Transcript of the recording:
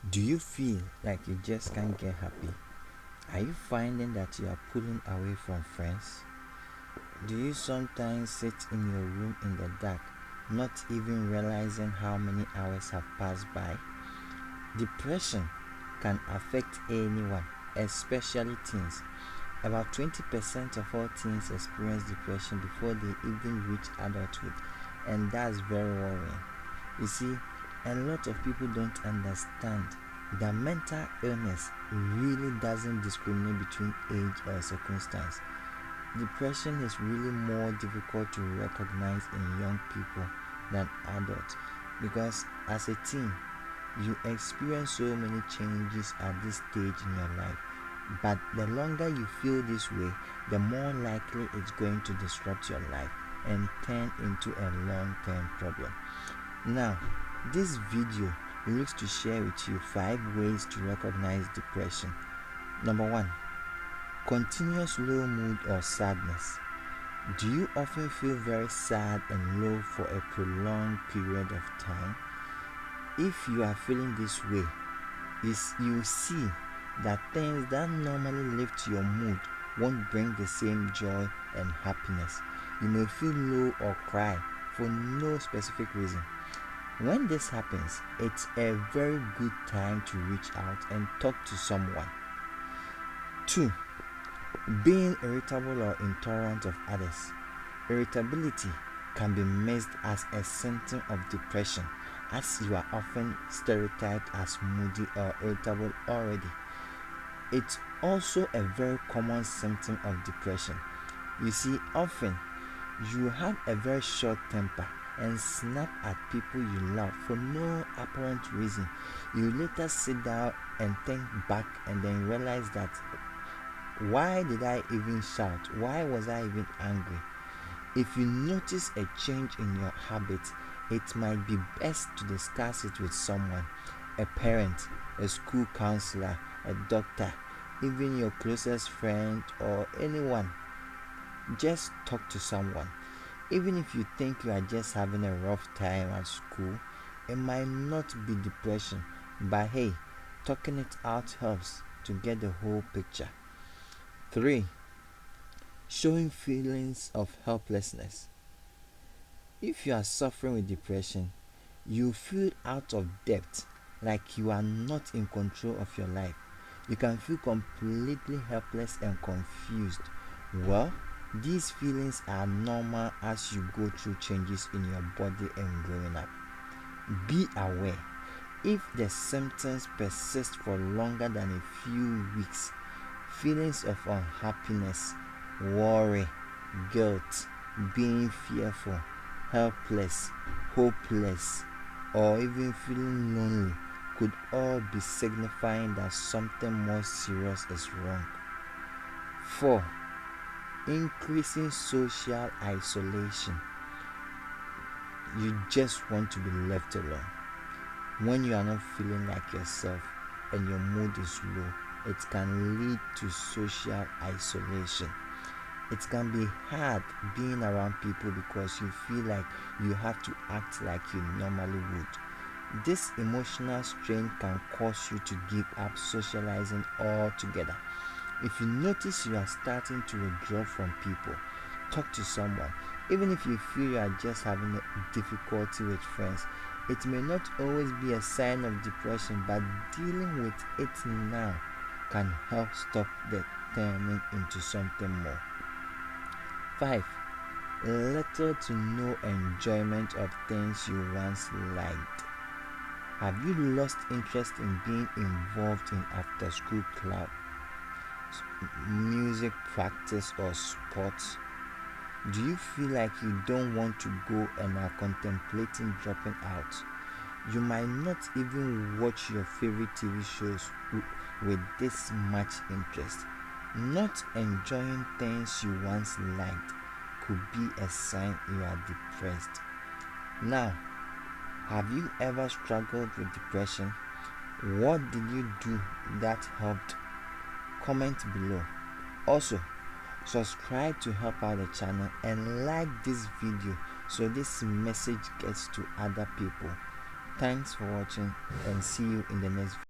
Do you feel like you just can't get happy? Are you finding that you are pulling away from friends? Do you sometimes sit in your room in the dark, not even realizing how many hours have passed by? Depression can affect anyone, especially teens. About 20% of all teens experience depression before they even reach adulthood, and that's very worrying. You see, a lot of people don't understand that mental illness really doesn't discriminate between age or circumstance. Depression is really more difficult to recognize in young people than adults because as a teen, you experience so many changes at this stage in your life. But the longer you feel this way, the more likely it's going to disrupt your life and turn into a long term problem. Now, this video looks to share with you 5 ways to recognize depression. Number 1, continuous low mood or sadness. Do you often feel very sad and low for a prolonged period of time? If you are feeling this way, you see that things that normally lift your mood won't bring the same joy and happiness. You may feel low or cry for no specific reason. When this happens, it's a very good time to reach out and talk to someone. 2. Being irritable or intolerant of others. Irritability can be missed as a symptom of depression, as you are often stereotyped as moody or irritable already. It's also a very common symptom of depression. You see, often you have a very short temper and snap at people you love for no apparent reason. You later sit down and think back and then realize that why did I even shout? Why was I even angry? If you notice a change in your habits, it might be best to discuss it with someone, a parent, a school counselor, a doctor, even your closest friend or anyone. Just talk to someone. Even if you think you are just having a rough time at school, it might not be depression, but hey, talking it out helps to get the whole picture. 3. Showing feelings of helplessness. If you are suffering with depression, you feel out of depth, like you are not in control of your life. You can feel completely helpless and confused. Well, these feelings are normal as you go through changes in your body and growing up. Be aware. If the symptoms persist for longer than a few weeks, feelings of unhappiness, worry, guilt, being fearful, helpless, hopeless, or even feeling lonely could all be signifying that something more serious is wrong. 4. Increasing social isolation. You just want to be left alone. When you are not feeling like yourself and your mood is low, it can lead to social isolation. It can be hard being around people because you feel like you have to act like you normally would. This emotional strain can cause you to give up socializing altogether. If you notice you are starting to withdraw from people, talk to someone. Even if you feel you are just having a difficulty with friends, it may not always be a sign of depression, but dealing with it now can help stop the turning into something more. 5. Little to no enjoyment of things you once liked. Have you lost interest in being involved in after school club, music practice, or sports? Do you feel like you don't want to go and are contemplating dropping out? You might not even watch your favorite TV shows with this much interest. Not enjoying things you once liked could be a sign you are depressed. Now, have you ever struggled with depression? What did you do that helped? Comment below. Also, subscribe to help out the channel and like this video so this message gets to other people. Thanks for watching and see you in the next video.